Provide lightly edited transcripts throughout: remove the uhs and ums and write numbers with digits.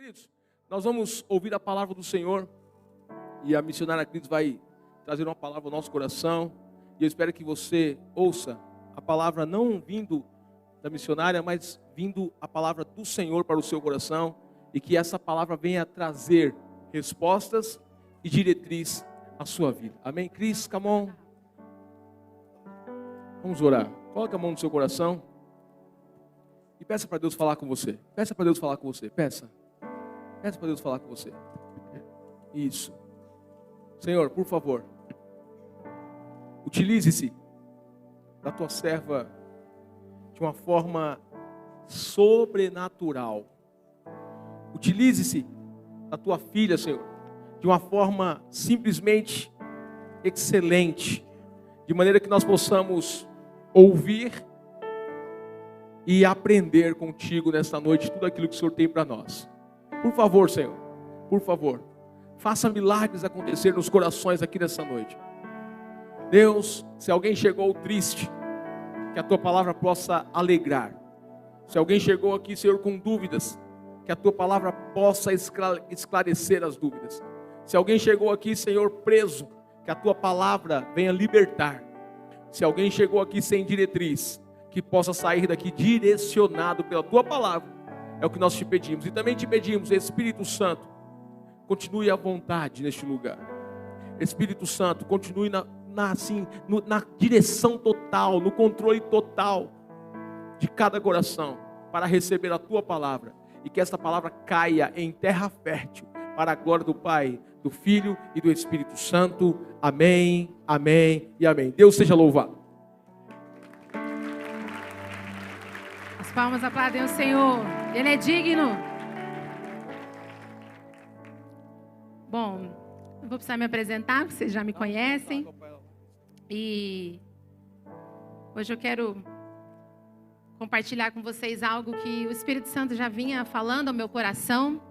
Queridos, nós vamos ouvir a palavra do Senhor e a missionária Cris vai trazer uma palavra ao nosso coração. E eu espero que você ouça a palavra não vindo da missionária, mas vindo a palavra do Senhor para o seu coração. E que essa palavra venha trazer respostas e diretriz à sua vida. Amém? Cris, come on. Vamos orar. Coloque a mão no seu coração. E peça para Deus falar com você. Peça para Deus falar com você. Peça. Peça para Deus falar com você. Isso. Senhor, por favor, utilize-se da tua serva de uma forma sobrenatural. Utilize-se da tua filha, Senhor, de uma forma simplesmente excelente, de maneira que nós possamos ouvir e aprender contigo nesta noite tudo aquilo que o Senhor tem para nós. Por favor, Senhor, por favor, faça milagres acontecer nos corações aqui nessa noite. Deus, se alguém chegou triste, que a tua palavra possa alegrar. Se alguém chegou aqui, Senhor, com dúvidas, que a tua palavra possa esclarecer as dúvidas. Se alguém chegou aqui, Senhor, preso, que a tua palavra venha libertar. Se alguém chegou aqui sem diretriz, que possa sair daqui direcionado pela tua palavra. É o que nós te pedimos. E também te pedimos, Espírito Santo, continue à vontade neste lugar. Espírito Santo, continue na direção total, no controle total de cada coração, para receber a tua palavra. E que esta palavra caia em terra fértil, para a glória do Pai, do Filho e do Espírito Santo. Amém, amém e amém. Deus seja louvado. As palmas aplaudem o Senhor. Ele é digno. Bom, não vou precisar me apresentar, vocês já me conhecem. E hoje eu quero compartilhar com vocês algo que o Espírito Santo já vinha falando ao meu coração,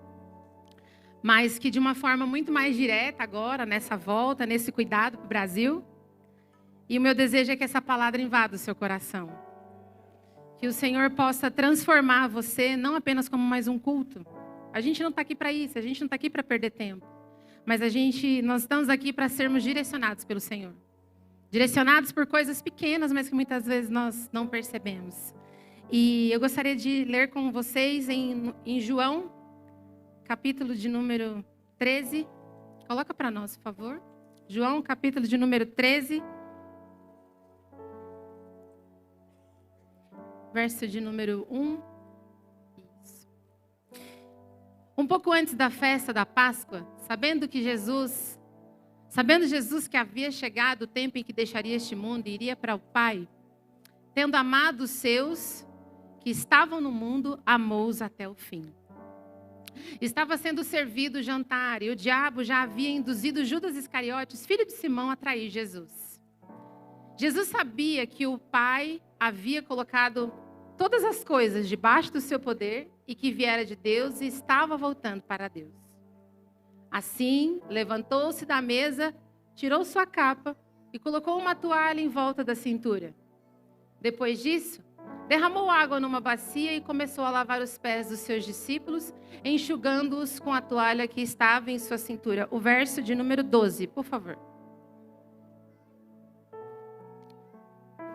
mas que de uma forma muito mais direta agora, nessa volta, nesse cuidado para o Brasil. E o meu desejo é que essa palavra invada o seu coração. Que o Senhor possa transformar você, não apenas como mais um culto. A gente não está aqui para isso, a gente não está aqui para perder tempo. Mas nós estamos aqui para sermos direcionados pelo Senhor. Direcionados por coisas pequenas, mas que muitas vezes nós não percebemos. E eu gostaria de ler com vocês em João, capítulo de número 13. Coloca para nós, por favor. João, capítulo de número 13. Verso de número 1. Isso. Um pouco antes da festa da Páscoa, sabendo Jesus que havia chegado o tempo em que deixaria este mundo e iria para o Pai, tendo amado os seus que estavam no mundo, amou-os até o fim. Estava sendo servido o jantar e o diabo já havia induzido Judas Iscariotes, filho de Simão, a trair Jesus. Jesus sabia que o Pai havia colocado todas as coisas debaixo do seu poder e que viera de Deus e estava voltando para Deus. Assim, levantou-se da mesa, tirou sua capa e colocou uma toalha em volta da cintura. Depois disso, derramou água numa bacia e começou a lavar os pés dos seus discípulos, enxugando-os com a toalha que estava em sua cintura. O verso de número 12, por favor.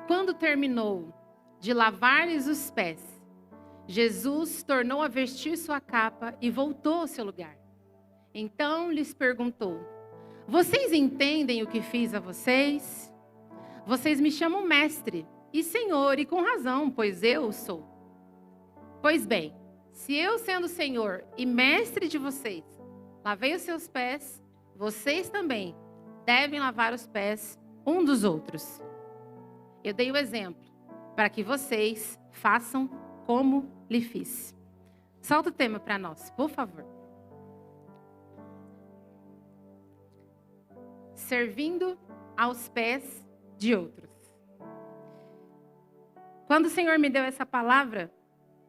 Quando terminou de lavar-lhes os pés, Jesus tornou a vestir sua capa e voltou ao seu lugar. Então lhes perguntou: vocês entendem o que fiz a vocês? Vocês me chamam mestre e Senhor, e com razão, pois eu sou. Pois bem, se eu, sendo Senhor e mestre de vocês, lavei os seus pés, vocês também devem lavar os pés um dos outros. Eu dei o exemplo para que vocês façam como lhe fiz. Solta o tema para nós, por favor. Servindo aos pés de outros. Quando o Senhor me deu essa palavra,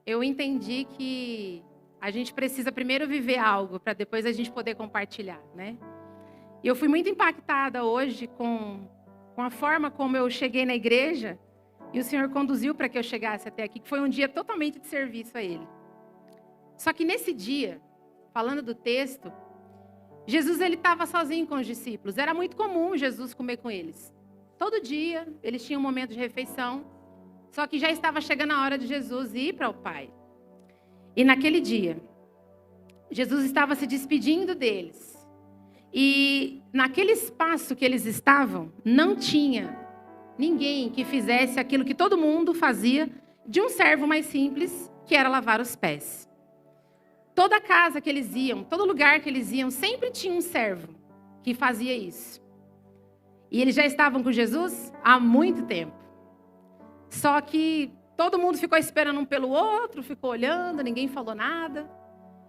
eu entendi que a gente precisa primeiro viver algo para depois a gente poder compartilhar, né? E eu fui muito impactada hoje com a forma como eu cheguei na igreja e o Senhor conduziu para que eu chegasse até aqui, que foi um dia totalmente de serviço a Ele. Só que nesse dia, falando do texto, Jesus ele estava sozinho com os discípulos. Era muito comum Jesus comer com eles. Todo dia eles tinham um momento de refeição. Só que já estava chegando a hora de Jesus ir para o Pai. E naquele dia, Jesus estava se despedindo deles. E naquele espaço que eles estavam, não tinha ninguém que fizesse aquilo que todo mundo fazia de um servo mais simples, que era lavar os pés. Toda casa que eles iam, todo lugar que eles iam, sempre tinha um servo que fazia isso. E eles já estavam com Jesus há muito tempo. Só que todo mundo ficou esperando um pelo outro, ficou olhando, ninguém falou nada.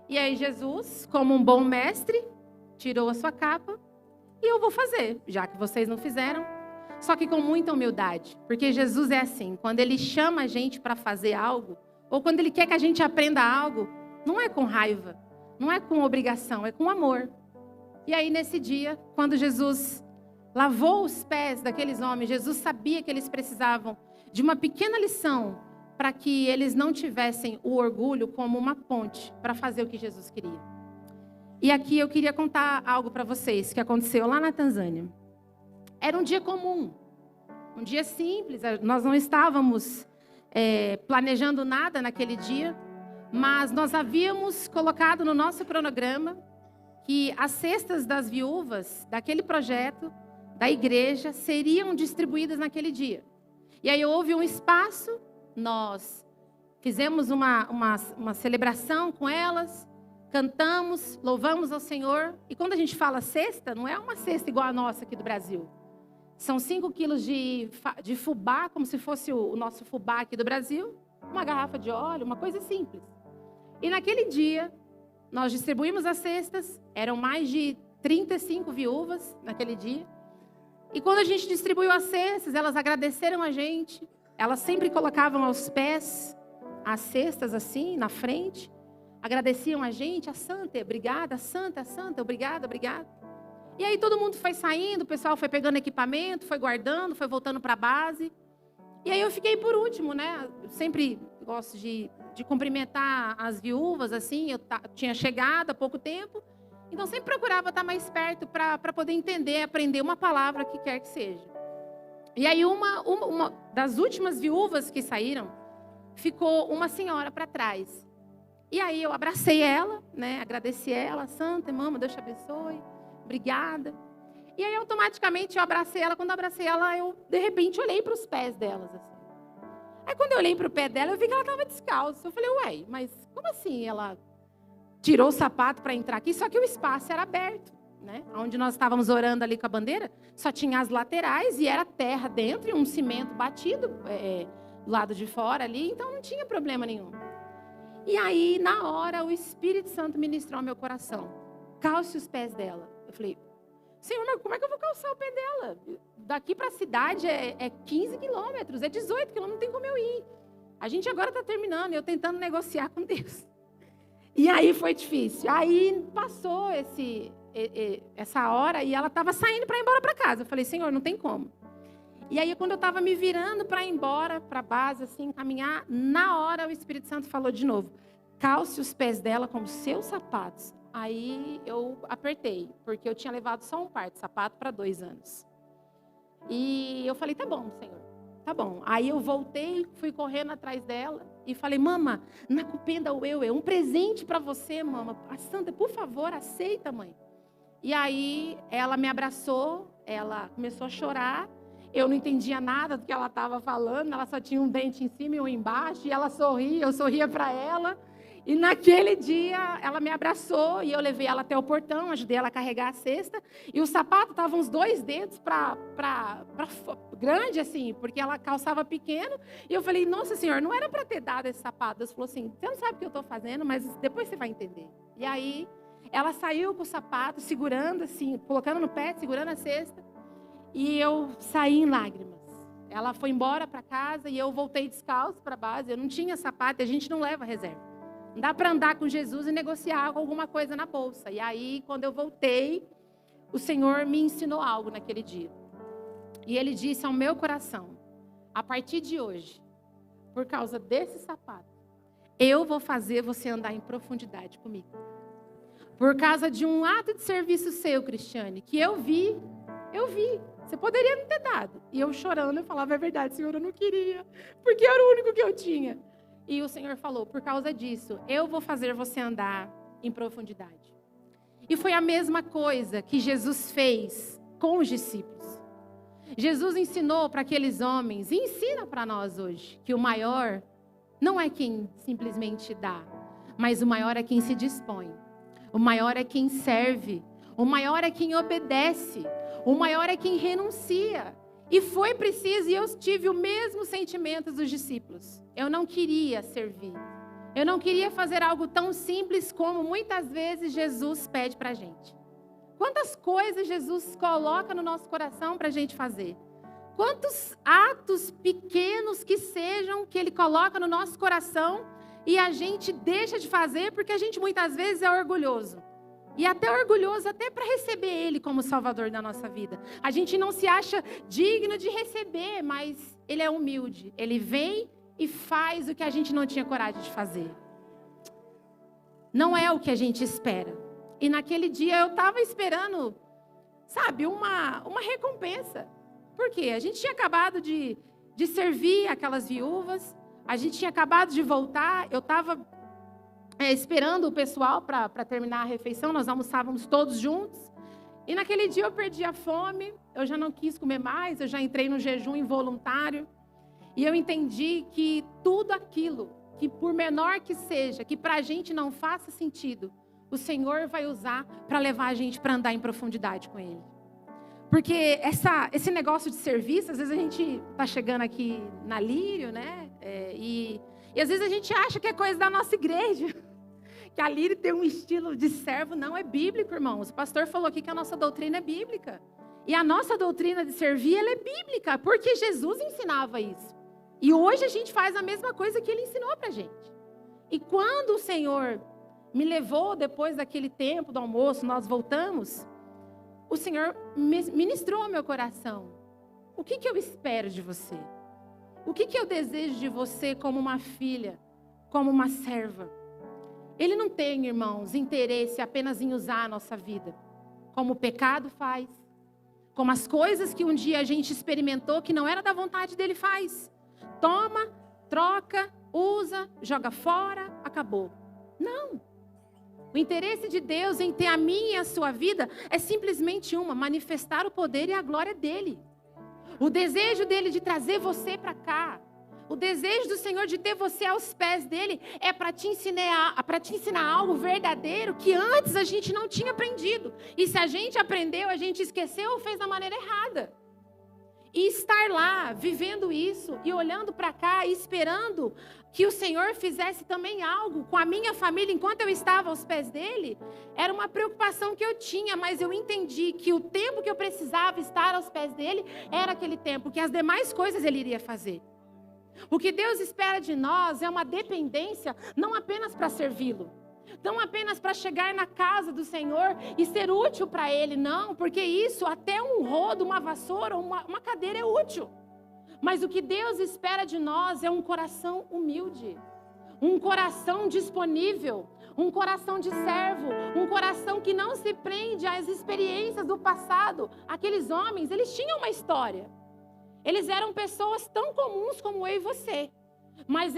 E aí Jesus, como um bom mestre, tirou a sua capa e eu vou fazer, já que vocês não fizeram. Só que com muita humildade, porque Jesus é assim, quando ele chama a gente para fazer algo, ou quando ele quer que a gente aprenda algo, não é com raiva, não é com obrigação, é com amor. E aí nesse dia, quando Jesus lavou os pés daqueles homens, Jesus sabia que eles precisavam de uma pequena lição para que eles não tivessem o orgulho como uma ponte para fazer o que Jesus queria. E aqui eu queria contar algo para vocês que aconteceu lá na Tanzânia. Era um dia comum, um dia simples, nós não estávamos planejando nada naquele dia, mas nós havíamos colocado no nosso cronograma que as cestas das viúvas daquele projeto, da igreja, seriam distribuídas naquele dia. E aí houve um espaço, nós fizemos uma celebração com elas, cantamos, louvamos ao Senhor. E quando a gente fala cesta, não é uma cesta igual a nossa aqui do Brasil. São 5 quilos de fubá, como se fosse o nosso fubá aqui do Brasil, uma garrafa de óleo, uma coisa simples. E naquele dia, nós distribuímos as cestas, eram mais de 35 viúvas naquele dia. E quando a gente distribuiu as cestas, elas agradeceram a gente. Elas sempre colocavam aos pés as cestas assim, na frente. Agradeciam a gente, a Santa, obrigada, Santa, obrigada, obrigada. E aí todo mundo foi saindo, o pessoal foi pegando equipamento, foi guardando, foi voltando para a base. E aí eu fiquei por último, né? Eu sempre gosto de cumprimentar as viúvas, assim. Eu tinha chegado há pouco tempo. Então, sempre procurava estar mais perto para poder entender, aprender uma palavra que quer que seja. E aí, uma das últimas viúvas que saíram, ficou uma senhora para trás. E aí, eu abracei ela, né? Agradeci ela, Santa, mama, Deus te abençoe, obrigada. E aí, automaticamente, eu abracei ela. Quando eu abracei ela, eu, de repente, olhei para os pés delas, assim. Aí, quando eu olhei para o pé dela, eu vi que ela estava descalça. Eu falei, ué, mas como assim ela tirou o sapato para entrar aqui, só que o espaço era aberto, né? Onde nós estávamos orando ali com a bandeira, só tinha as laterais e era terra dentro e um cimento batido do lado de fora ali, então não tinha problema nenhum. E aí, na hora, o Espírito Santo ministrou ao meu coração. Calce os pés dela. Eu falei, Senhor, mas como é que eu vou calçar o pé dela? Daqui para a cidade é 15 quilômetros, é 18 quilômetros, não tem como eu ir. A gente agora está terminando, eu tentando negociar com Deus. E aí foi difícil. Aí passou essa hora e ela estava saindo para ir embora para casa. Eu falei, Senhor, não tem como. E aí, quando eu estava me virando para ir embora, para a base, assim, caminhar, na hora o Espírito Santo falou de novo, calce os pés dela como seus sapatos. Aí eu apertei, porque eu tinha levado só um par de sapato para 2 anos. E eu falei, tá bom, Senhor, tá bom. Aí eu voltei, fui correndo atrás dela e falei, mama, nakupenda wewe, um presente para você, mama. A Santa, por favor, aceita, mãe. E aí ela me abraçou, ela começou a chorar. Eu não entendia nada do que ela estava falando, ela só tinha um dente em cima e um embaixo, e ela sorria, eu sorria para ela. E naquele dia, ela me abraçou, e eu levei ela até o portão, ajudei ela a carregar a cesta, e o sapato estava uns 2 dedos para grande, assim, porque ela calçava pequeno, e eu falei, nossa, Senhor, não era para ter dado esse sapato. Deus falou assim, você não sabe o que eu estou fazendo, mas depois você vai entender. E aí, ela saiu com o sapato, segurando assim, colocando no pé, segurando a cesta, e eu saí em lágrimas. Ela foi embora para casa e eu voltei descalço para a base. Eu não tinha sapato, a gente não leva reserva. Não dá para andar com Jesus e negociar alguma coisa na bolsa. E aí, quando eu voltei, o Senhor me ensinou algo naquele dia. E Ele disse ao meu coração, a partir de hoje, por causa desse sapato, eu vou fazer você andar em profundidade comigo. Por causa de um ato de serviço seu, Cristiane, que eu vi. Você poderia não ter dado. E eu chorando, eu falava, é verdade, Senhor, eu não queria. Porque era o único que eu tinha. E o Senhor falou, por causa disso, eu vou fazer você andar em profundidade. E foi a mesma coisa que Jesus fez com os discípulos. Jesus ensinou para aqueles homens, e ensina para nós hoje, que o maior não é quem simplesmente dá, mas o maior é quem se dispõe. O maior é quem serve. O maior é quem obedece. O maior é quem renuncia. E foi preciso, e eu tive o mesmo sentimento dos discípulos. Eu não queria servir. Eu não queria fazer algo tão simples como muitas vezes Jesus pede para a gente. Quantas coisas Jesus coloca no nosso coração para a gente fazer? Quantos atos pequenos que sejam que Ele coloca no nosso coração e a gente deixa de fazer porque a gente muitas vezes é orgulhoso. E até orgulhoso até para receber Ele como Salvador da nossa vida. A gente não se acha digno de receber, mas Ele é humilde. Ele vem e faz o que a gente não tinha coragem de fazer. Não é o que a gente espera. E naquele dia eu estava esperando, sabe, uma recompensa. Por quê? A gente tinha acabado de servir aquelas viúvas. A gente tinha acabado de voltar. Eu estava esperando o pessoal para terminar a refeição. Nós almoçávamos todos juntos. E naquele dia eu perdi a fome. Eu já não quis comer mais. Eu já entrei no jejum involuntário. E eu entendi que tudo aquilo, que por menor que seja, que para a gente não faça sentido, o Senhor vai usar para levar a gente para andar em profundidade com Ele. Porque esse negócio de serviço, às vezes a gente está chegando aqui na Lírio, né? E às vezes a gente acha que é coisa da nossa igreja. Que a Lírio tem um estilo de servo, não é bíblico, irmãos. O pastor falou aqui que a nossa doutrina é bíblica. E a nossa doutrina de servir, ela é bíblica, porque Jesus ensinava isso. E hoje a gente faz a mesma coisa que Ele ensinou para a gente. E quando o Senhor me levou, depois daquele tempo do almoço, nós voltamos, o Senhor ministrou ao meu coração. O que eu espero de você? O que eu desejo de você como uma filha, como uma serva? Ele não tem, irmãos, interesse apenas em usar a nossa vida, como o pecado faz, como as coisas que um dia a gente experimentou que não era da vontade dele faz. Toma, troca, usa, joga fora, acabou. Não. O interesse de Deus em ter a minha e a sua vida é simplesmente manifestar o poder e a glória dele. O desejo dele de trazer você para cá. O desejo do Senhor de ter você aos pés dele é para te ensinar algo verdadeiro que antes a gente não tinha aprendido. E se a gente aprendeu, a gente esqueceu ou fez da maneira errada. E estar lá, vivendo isso e olhando para cá e esperando que o Senhor fizesse também algo com a minha família enquanto eu estava aos pés dele, era uma preocupação que eu tinha, mas eu entendi que o tempo que eu precisava estar aos pés dele era aquele tempo, que as demais coisas ele iria fazer. O que Deus espera de nós é uma dependência, não apenas para servi-lo, não apenas para chegar na casa do Senhor e ser útil para Ele, não, porque isso, até um rodo, uma vassoura, uma cadeira é útil. Mas o que Deus espera de nós é um coração humilde, um coração disponível, um coração de servo, um coração que não se prende às experiências do passado. Aqueles homens, eles tinham uma história. Eles eram pessoas tão comuns como eu e você. Mas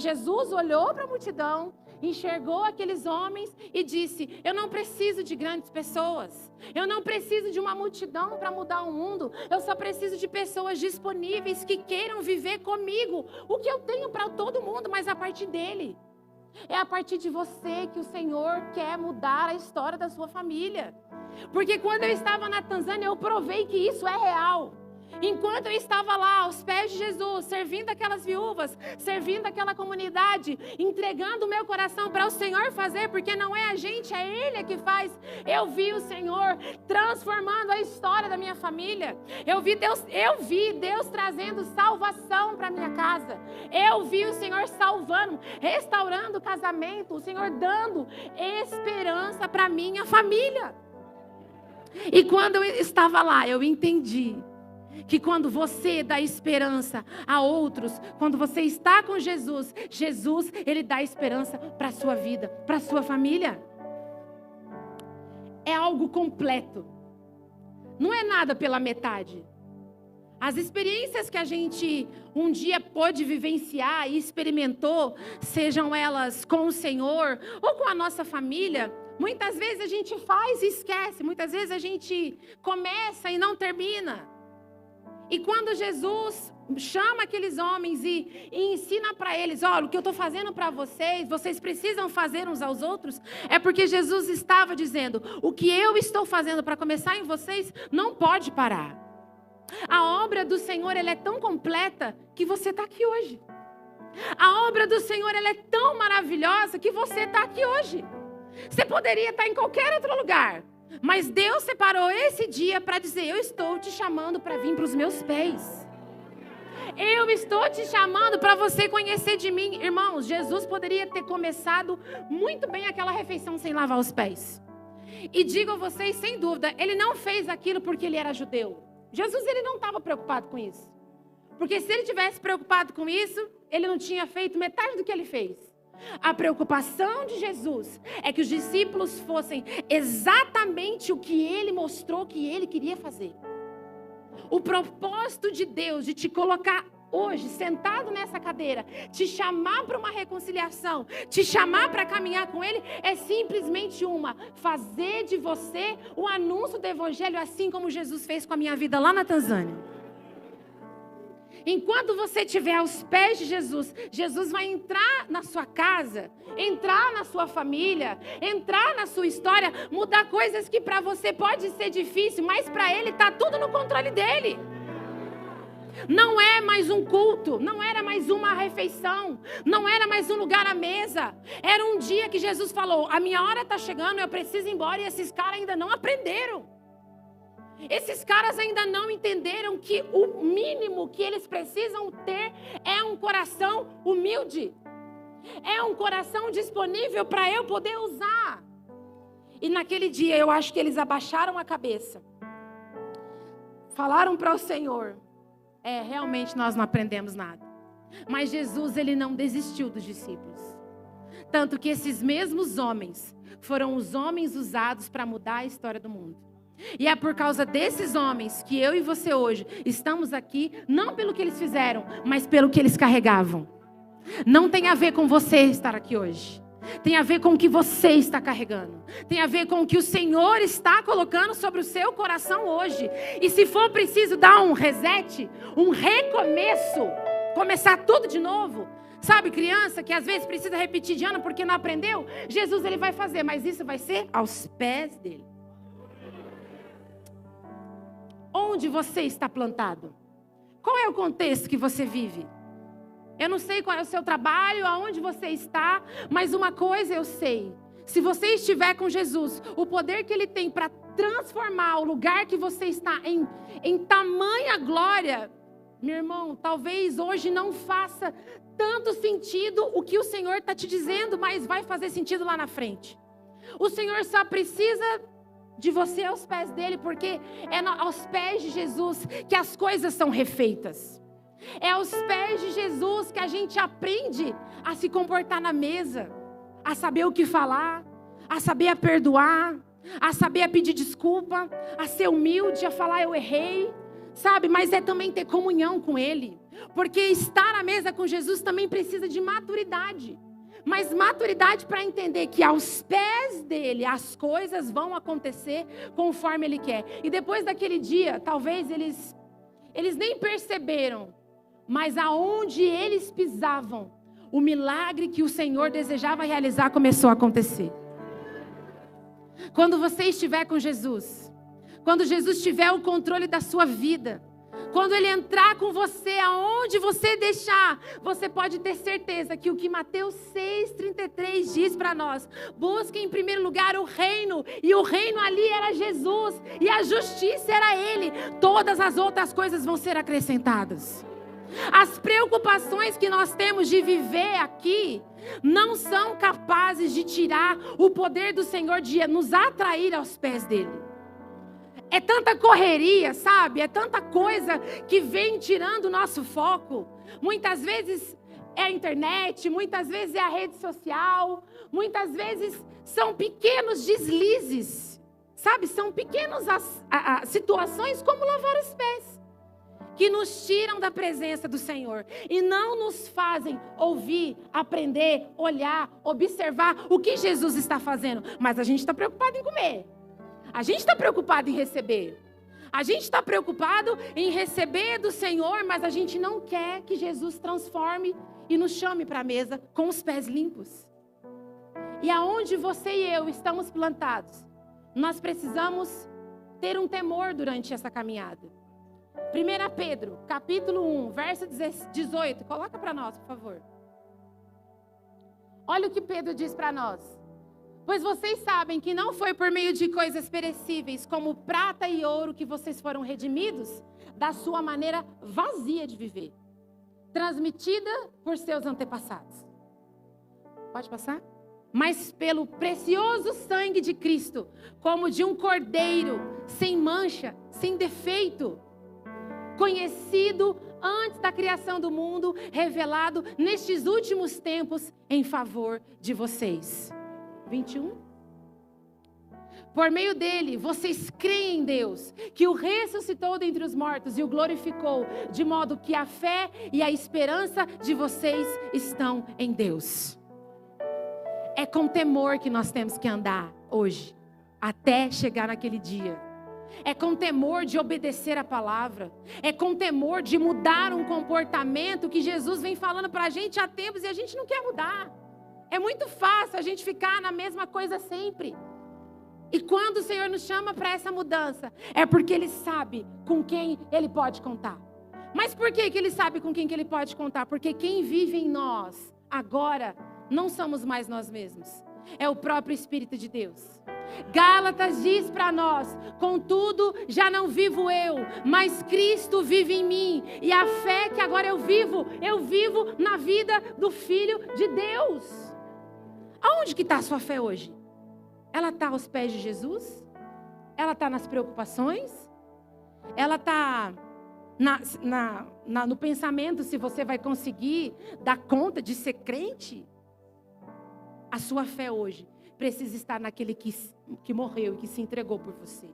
Jesus olhou para a multidão, enxergou aqueles homens e disse: eu não preciso de grandes pessoas. Eu não preciso de uma multidão para mudar o mundo. Eu só preciso de pessoas disponíveis que queiram viver comigo o que eu tenho para todo mundo, mas a partir dele. É a partir de você que o Senhor quer mudar a história da sua família. Porque quando eu estava na Tanzânia, eu provei que isso é real. Enquanto eu estava lá aos pés de Jesus, servindo aquelas viúvas, servindo aquela comunidade, entregando o meu coração para o Senhor fazer, porque não é a gente, é Ele que faz. Eu vi o Senhor transformando a história da minha família. Eu vi Deus trazendo salvação para minha casa. Eu vi o Senhor salvando, restaurando o casamento, o Senhor dando esperança para minha família. E quando eu estava lá, eu entendi que quando você dá esperança a outros, quando você está com Jesus, Ele dá esperança para a sua vida, para a sua família. algo completo. Não é nada pela metade. As experiências que a gente um dia pôde vivenciar e experimentou, sejam elas com o Senhor ou com a nossa família, muitas vezes a gente faz e esquece, muitas vezes a gente começa e não termina. E quando Jesus chama aqueles homens e ensina para eles, olha, o que eu estou fazendo para vocês, vocês precisam fazer uns aos outros, é porque Jesus estava dizendo, o que eu estou fazendo para começar em vocês, não pode parar. A obra do Senhor, ela é tão completa que você está aqui hoje. A obra do Senhor, ela é tão maravilhosa que você está aqui hoje. Você poderia estar em qualquer outro lugar, mas Deus separou esse dia para dizer, eu estou te chamando para vir para os meus pés. Eu estou te chamando para você conhecer de mim. Irmãos, Jesus poderia ter começado muito bem aquela refeição sem lavar os pés. E digo a vocês, sem dúvida, ele não fez aquilo porque ele era judeu. Jesus, ele não estava preocupado com isso. Porque se ele tivesse preocupado com isso, ele não tinha feito metade do que ele fez. A preocupação de Jesus é que os discípulos fossem exatamente o que ele mostrou que ele queria fazer. O propósito de Deus de te colocar hoje, sentado nessa cadeira, te chamar para uma reconciliação, te chamar para caminhar com Ele, é simplesmente fazer de você o anúncio do Evangelho, assim como Jesus fez com a minha vida lá na Tanzânia. Enquanto você estiver aos pés de Jesus, Jesus vai entrar na sua casa, entrar na sua família, entrar na sua história, mudar coisas que para você pode ser difícil, mas para Ele está tudo no controle dEle. Não é mais um culto, não era mais uma refeição, não era mais um lugar à mesa. Era um dia que Jesus falou, a minha hora está chegando, eu preciso ir embora, e esses caras ainda não aprenderam. Esses caras ainda não entenderam que o mínimo que eles precisam ter é um coração humilde. É um coração disponível para eu poder usar. E naquele dia eu acho que eles abaixaram a cabeça. Falaram para o Senhor, realmente nós não aprendemos nada. Mas Jesus, ele não desistiu dos discípulos. Tanto que esses mesmos homens foram os homens usados para mudar a história do mundo. E é por causa desses homens que eu e você hoje estamos aqui, não pelo que eles fizeram, mas pelo que eles carregavam. Não tem a ver com você estar aqui hoje. Tem a ver com o que você está carregando. Tem a ver com o que o Senhor está colocando sobre o seu coração hoje. E se for preciso dar um reset, um recomeço, começar tudo de novo. Sabe, criança que às vezes precisa repetir de ano porque não aprendeu? Jesus, ele vai fazer, mas isso vai ser aos pés dele. Onde você está plantado? Qual é o contexto que você vive? Eu não sei qual é o seu trabalho, aonde você está, mas uma coisa eu sei. Se você estiver com Jesus, o poder que Ele tem para transformar o lugar que você está em tamanha glória, meu irmão, talvez hoje não faça tanto sentido o que o Senhor está te dizendo, mas vai fazer sentido lá na frente. O Senhor só precisa de você aos pés dele, porque é aos pés de Jesus que as coisas são refeitas. É aos pés de Jesus que a gente aprende a se comportar na mesa, a saber o que falar, a saber a perdoar, a saber a pedir desculpa, a ser humilde, a falar eu errei, sabe? Mas é também ter comunhão com Ele, porque estar à mesa com Jesus também precisa de maturidade. Mas maturidade para entender que aos pés dele as coisas vão acontecer conforme ele quer. E depois daquele dia, talvez eles nem perceberam, mas aonde eles pisavam, o milagre que o Senhor desejava realizar começou a acontecer. Quando você estiver com Jesus, quando Jesus tiver o controle da sua vida, quando Ele entrar com você, aonde você deixar, você pode ter certeza que o que Mateus 6,33 diz para nós, busquem em primeiro lugar o reino, e o reino ali era Jesus, e a justiça era Ele, todas as outras coisas vão ser acrescentadas. As preocupações que nós temos de viver aqui, não são capazes de tirar o poder do Senhor de nos atrair aos pés dEle. É tanta correria, sabe? É tanta coisa que vem tirando o nosso foco. Muitas vezes é a internet, muitas vezes é a rede social, muitas vezes são pequenos deslizes, Sabe, são pequenas situações como lavar os pés, que nos tiram da presença do Senhor e não nos fazem ouvir, aprender, olhar, observar o que Jesus está fazendo. Mas a gente está preocupado em comer, a gente está preocupado em receber, a gente está preocupado em receber do Senhor, mas a gente não quer que Jesus transforme e nos chame para a mesa com os pés limpos. E aonde você e eu estamos plantados, nós precisamos ter um temor durante essa caminhada. 1 Pedro, capítulo 1, verso 18. Coloca para nós, por favor. Olha o que Pedro diz para nós. Pois vocês sabem que não foi por meio de coisas perecíveis, como prata e ouro, que vocês foram redimidos da sua maneira vazia de viver, transmitida por seus antepassados. Pode passar? Mas pelo precioso sangue de Cristo, como de um cordeiro, sem mancha, sem defeito, conhecido antes da criação do mundo, revelado nestes últimos tempos em favor de vocês. 21. Por meio dele, vocês creem em Deus, que o ressuscitou dentre os mortos e o glorificou, de modo que a fé e a esperança de vocês estão em Deus. É com temor que nós temos que andar hoje, até chegar naquele dia. É com temor de obedecer a palavra. É com temor de mudar um comportamento que Jesus vem falando para a gente há tempos e a gente não quer mudar. É muito fácil a gente ficar na mesma coisa sempre. E quando o Senhor nos chama para essa mudança, é porque Ele sabe com quem Ele pode contar. Mas por que Ele sabe com quem que Ele pode contar? Porque quem vive em nós agora não somos mais nós mesmos. É o próprio Espírito de Deus. Gálatas diz para nós: contudo, já não vivo eu, mas Cristo vive em mim. E a fé que agora eu vivo na vida do Filho de Deus. Aonde que está a sua fé hoje? Ela está aos pés de Jesus? Ela está nas preocupações? Ela está no pensamento se você vai conseguir dar conta de ser crente? A sua fé hoje precisa estar naquele que morreu e que se entregou por você.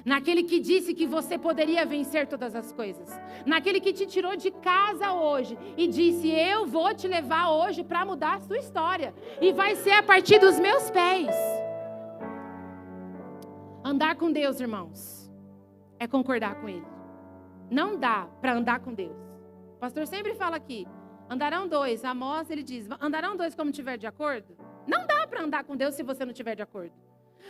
Naquele que disse que você poderia vencer todas as coisas. Naquele que te tirou de casa hoje e disse: eu vou te levar hoje para mudar a sua história. E vai ser a partir dos meus pés. Andar com Deus, irmãos, é concordar com Ele. Não dá para andar com Deus. O pastor sempre fala aqui: andarão dois. Amós, ele diz: andarão dois como tiver de acordo? Não dá para andar com Deus se você não estiver de acordo.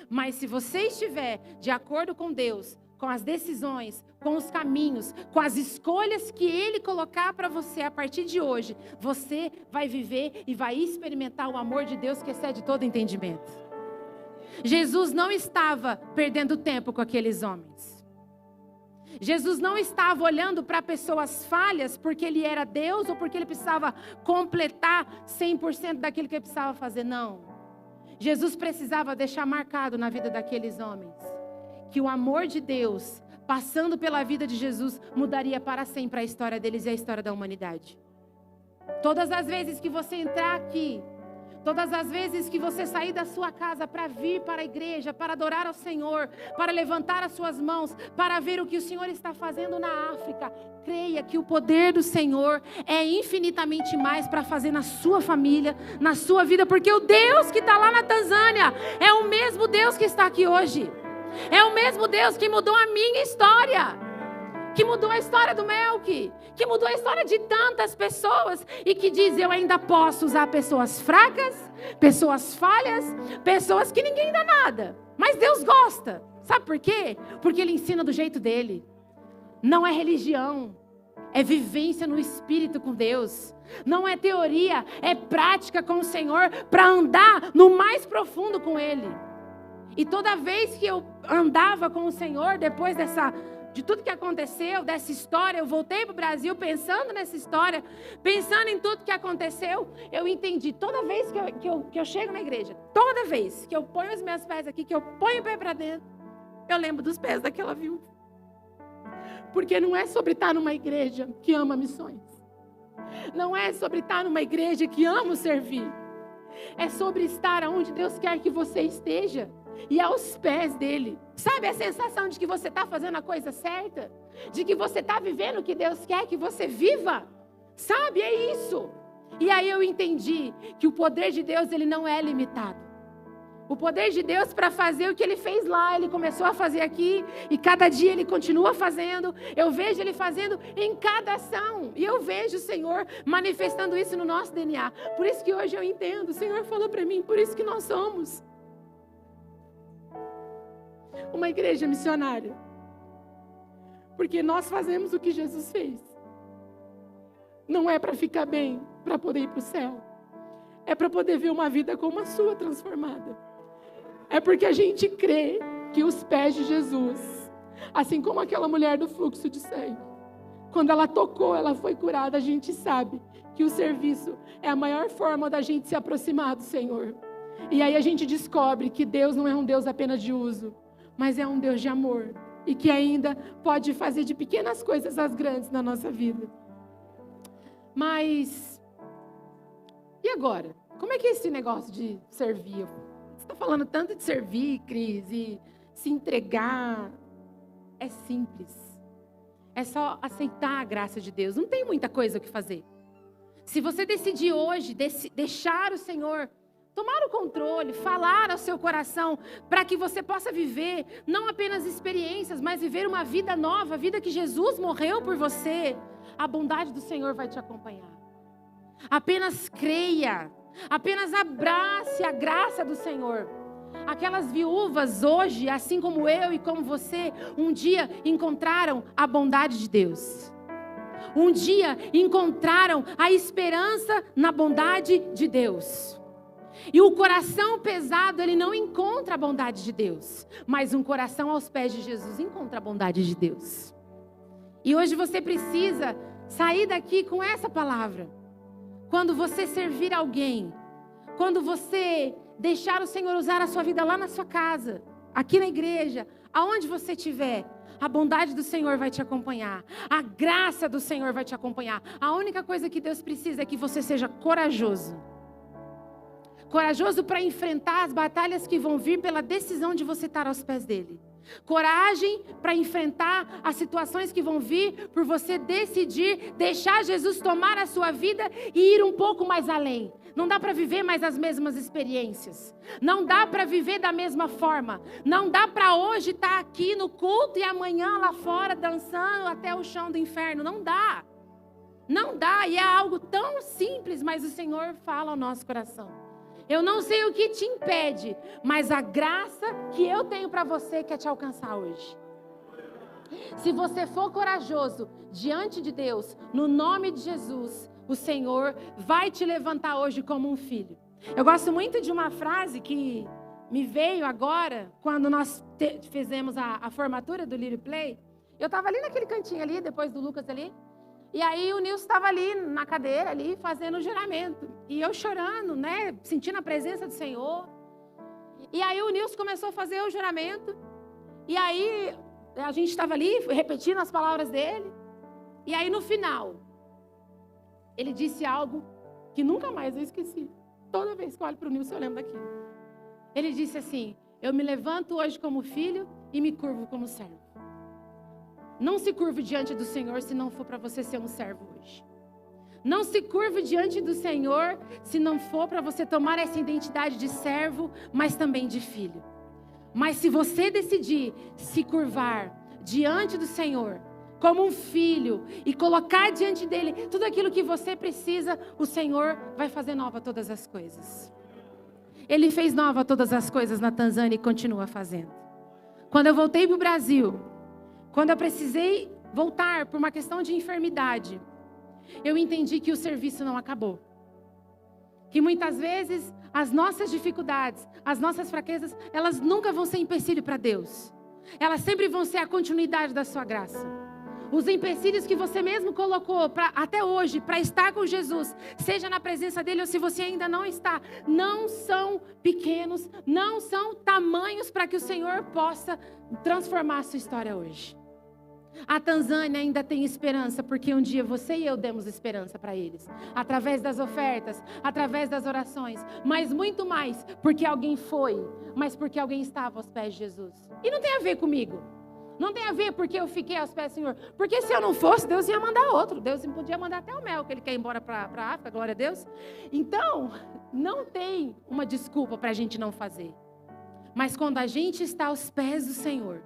Mas se você estiver de acordo com Deus, com as decisões, com os caminhos, com as escolhas que Ele colocar para você a partir de hoje, você vai viver e vai experimentar o amor de Deus que excede todo entendimento. Jesus não estava perdendo tempo com aqueles homens. Jesus não estava olhando para pessoas falhas porque Ele era Deus ou porque Ele precisava completar 100% daquilo que Ele precisava fazer. Não. Jesus precisava deixar marcado na vida daqueles homens que o amor de Deus, passando pela vida de Jesus, mudaria para sempre a história deles e a história da humanidade. Todas as vezes que você entrar aqui, todas as vezes que você sair da sua casa para vir para a igreja, para adorar ao Senhor, para levantar as suas mãos, para ver o que o Senhor está fazendo na África, creia que o poder do Senhor é infinitamente mais para fazer na sua família, na sua vida, porque o Deus que está lá na Tanzânia é o mesmo Deus que está aqui hoje. É o mesmo Deus que mudou a minha história, que mudou a história do Melk, que mudou a história de tantas pessoas e que diz: eu ainda posso usar pessoas fracas, pessoas falhas, pessoas que ninguém dá nada, mas Deus gosta. Sabe por quê? Porque Ele ensina do jeito dele. Não é religião, é vivência no Espírito com Deus. Não é teoria, é prática com o Senhor para andar no mais profundo com Ele. E toda vez que eu andava com o Senhor, depois de tudo que aconteceu, dessa história, eu voltei para o Brasil pensando nessa história, pensando em tudo que aconteceu, eu entendi. Toda vez que eu chego na igreja, toda vez que eu ponho os meus pés aqui, que eu ponho o pé para dentro, eu lembro dos pés daquela viúva. Porque não é sobre estar numa igreja que ama missões. Não é sobre estar numa igreja que ama servir. É sobre estar onde Deus quer que você esteja. e aos pés dele. Sabe a sensação de que você está fazendo a coisa certa? De que você está vivendo o que Deus quer que você viva? Sabe, é isso. E aí eu entendi que o poder de Deus, ele não é limitado. O poder de Deus para fazer o que Ele fez lá, Ele começou a fazer aqui, e cada dia Ele continua fazendo. Eu vejo Ele fazendo em cada ação, e eu vejo o Senhor manifestando isso no nosso DNA. Por isso que hoje eu entendo, o Senhor falou para mim, por isso que nós somos uma igreja missionária. Porque nós fazemos o que Jesus fez. Não é para ficar bem, para poder ir para o céu. É para poder ver uma vida como a sua transformada. É porque a gente crê que os pés de Jesus, assim como aquela mulher do fluxo de sangue, quando ela tocou, ela foi curada. A gente sabe que o serviço é a maior forma da gente se aproximar do Senhor. E aí a gente descobre que Deus não é um Deus apenas de uso, mas é um Deus de amor. E que ainda pode fazer de pequenas coisas as grandes na nossa vida. Mas, e agora? Como é que é esse negócio de servir? Você está falando tanto de servir, Cris, e se entregar. É simples. É só aceitar a graça de Deus. Não tem muita coisa o que fazer. Se você decidir hoje deixar o Senhor tomar o controle, falar ao seu coração, para que você possa viver não apenas experiências, mas viver uma vida nova, a vida que Jesus morreu por você, a bondade do Senhor vai te acompanhar. Apenas creia. Apenas abrace a graça do Senhor. Aquelas viúvas hoje, assim como eu e como você, um dia encontraram a bondade de Deus. Um dia encontraram a esperança na bondade de Deus. E o coração pesado, ele não encontra a bondade de Deus. Mas um coração aos pés de Jesus encontra a bondade de Deus. E hoje você precisa sair daqui com essa palavra. Quando você servir alguém, quando você deixar o Senhor usar a sua vida lá na sua casa, aqui na igreja, aonde você estiver, a bondade do Senhor vai te acompanhar, a graça do Senhor vai te acompanhar. A única coisa que Deus precisa é que você seja corajoso. Corajoso para enfrentar as batalhas que vão vir pela decisão de você estar aos pés dele. Coragem para enfrentar as situações que vão vir por você decidir deixar Jesus tomar a sua vida e ir um pouco mais além. Não dá para viver mais as mesmas experiências. Não dá para viver da mesma forma. Não dá para hoje estar aqui no culto e amanhã lá fora dançando até o chão do inferno. Não dá. Não dá. E é algo tão simples, mas o Senhor fala ao nosso coração. Eu não sei o que te impede, mas a graça que eu tenho para você quer te alcançar hoje. Se você for corajoso diante de Deus, no nome de Jesus, o Senhor vai te levantar hoje como um filho. Eu gosto muito de uma frase que me veio agora, quando nós fizemos a formatura do Lírio Play. Eu estava ali naquele cantinho ali, depois do Lucas ali. E aí o Nilson estava ali na cadeira, ali, fazendo o juramento. E eu chorando, né? Sentindo a presença do Senhor. E aí o Nilson começou a fazer o juramento. E aí a gente estava ali, repetindo as palavras dele. E aí no final, ele disse algo que nunca mais eu esqueci. Toda vez que eu olho para o Nilson, eu lembro daquilo. Ele disse assim: eu me levanto hoje como filho e me curvo como servo. Não se curve diante do Senhor se não for para você ser um servo hoje. Não se curve diante do Senhor se não for para você tomar essa identidade de servo, mas também de filho. Mas se você decidir se curvar diante do Senhor, como um filho, e colocar diante dele tudo aquilo que você precisa, o Senhor vai fazer nova todas as coisas. Ele fez nova todas as coisas na Tanzânia e continua fazendo. Quando eu voltei para o Brasil, quando eu precisei voltar por uma questão de enfermidade, eu entendi que o serviço não acabou. Que muitas vezes as nossas dificuldades, as nossas fraquezas, elas nunca vão ser empecilho para Deus. Elas sempre vão ser a continuidade da sua graça. Os empecilhos que você mesmo colocou até hoje para estar com Jesus, seja na presença dele ou se você ainda não está, não são pequenos, não são tamanhos para que o Senhor possa transformar a sua história hoje. A Tanzânia ainda tem esperança, porque um dia você e eu demos esperança para eles. Através das ofertas, através das orações. Mas muito mais, porque alguém foi, mas porque alguém estava aos pés de Jesus. E não tem a ver comigo. Não tem a ver porque eu fiquei aos pés do Senhor. Porque se eu não fosse, Deus ia mandar outro. Deus podia mandar até o Mel, que ele quer ir embora para a África, glória a Deus. Então, não tem uma desculpa para a gente não fazer. Mas quando a gente está aos pés do Senhor,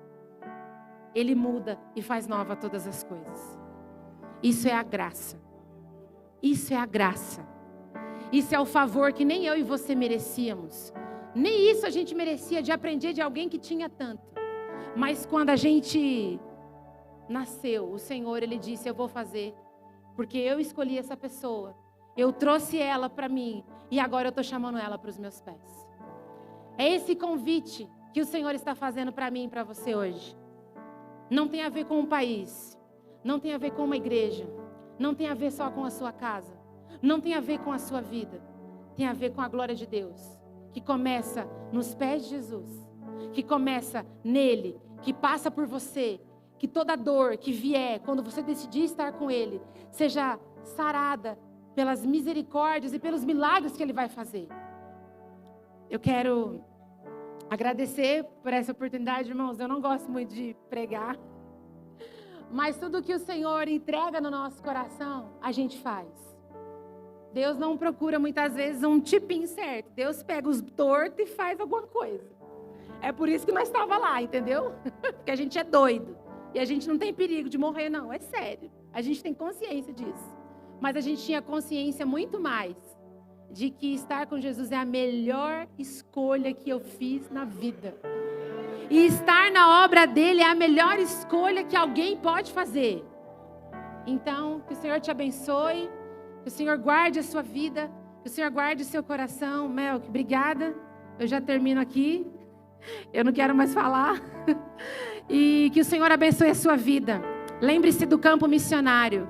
Ele muda e faz nova todas as coisas. Isso é a graça. Isso é a graça. Isso é o favor que nem eu e você merecíamos. Nem isso a gente merecia de aprender de alguém que tinha tanto. Mas quando a gente nasceu, o Senhor, Ele disse, eu vou fazer. Porque eu escolhi essa pessoa. Eu trouxe ela para mim. E agora eu estou chamando ela para os meus pés. É esse convite que o Senhor está fazendo para mim e para você hoje. Não tem a ver com um país. Não tem a ver com uma igreja. Não tem a ver só com a sua casa. Não tem a ver com a sua vida. Tem a ver com a glória de Deus. Que começa nos pés de Jesus. Que começa nele. Que passa por você. Que toda dor que vier, quando você decidir estar com Ele, seja sarada pelas misericórdias e pelos milagres que Ele vai fazer. Eu quero agradecer por essa oportunidade, irmãos. Eu não gosto muito de pregar, mas tudo que o Senhor entrega no nosso coração, a gente faz. Deus não procura muitas vezes um tipinho certo. Deus pega os tortos e faz alguma coisa. É por isso que nós estávamos lá, entendeu? Porque a gente é doido. E a gente não tem perigo de morrer, não. É sério. A gente tem consciência disso. Mas a gente tinha consciência muito mais de que estar com Jesus é a melhor escolha que eu fiz na vida. E estar na obra dele é a melhor escolha que alguém pode fazer. Então, que o Senhor te abençoe. Que o Senhor guarde a sua vida. Que o Senhor guarde o seu coração. Mel, obrigada. Eu já termino aqui. Eu não quero mais falar. E que o Senhor abençoe a sua vida. Lembre-se do campo missionário.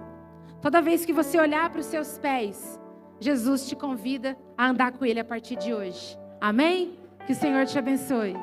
Toda vez que você olhar para os seus pés, Jesus te convida a andar com Ele a partir de hoje. Amém? Que o Senhor te abençoe.